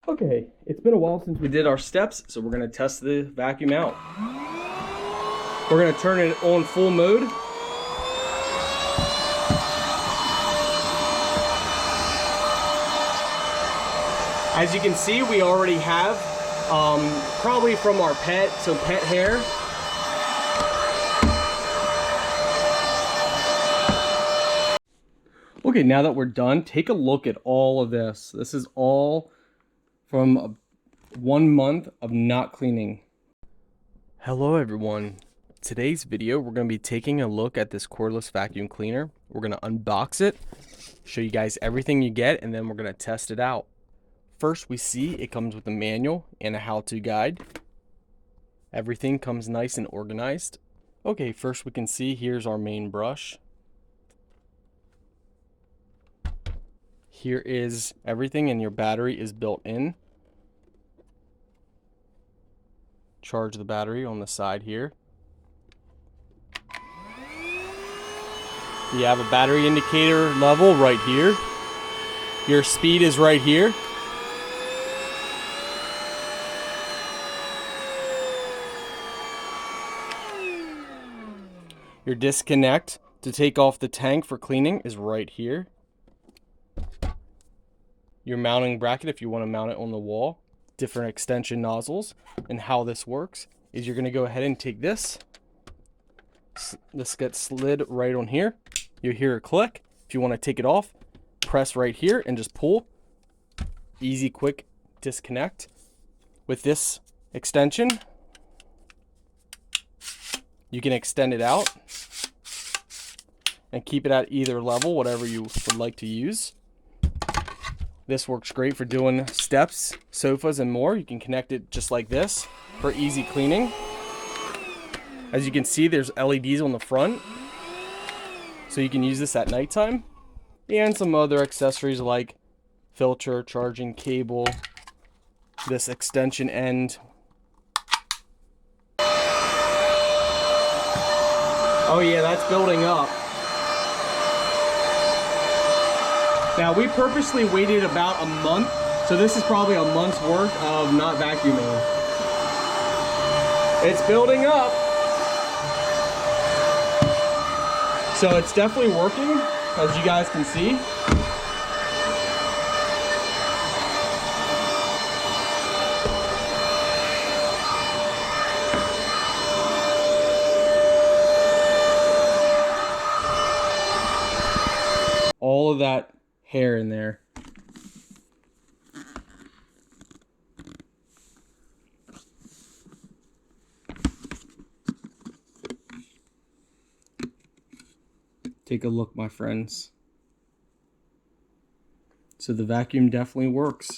Okay, it's been a while since we did our steps, so we're gonna test the vacuum out. We're gonna turn it on full mode. As you can see, we already have, probably from our pet, so pet hair. Okay, now that we're done, take a look at all of this. This is all from 1 month of not cleaning. Hello everyone. Today's video, we're going to be taking a look at this cordless vacuum cleaner. We're going to unbox it, show you guys everything you get, and then we're going to test it out. First, we see it comes with a manual and a how-to guide. Everything comes nice and organized. Okay, first we can see here's our main brush. Here is everything, and your battery is built in. Charge the battery on the side here. You have a battery indicator level right here. Your speed is right here. Your disconnect to take off the tank for cleaning is right here. Your mounting bracket if you want to mount it on the wall. Different extension nozzles. And how this works is you're going to go ahead and take this. This gets slid right on here. You'll hear a click. If you want to take it off, press right here and just pull. Easy, quick disconnect. With this extension, you can extend it out and keep it at either level, whatever you would like to use. This works great for doing steps, sofas, and more. You can connect it just like this for easy cleaning. As you can see, there's LEDs on the front, so you can use this at nighttime. And some other accessories like filter, charging cable, this extension end. Oh yeah, that's building up. Now, we purposely waited about a month, so this is probably a month's worth of not vacuuming. It's building up. So it's definitely working, as you guys can see. All of that hair in there. Take a look, my friends. So the vacuum definitely works.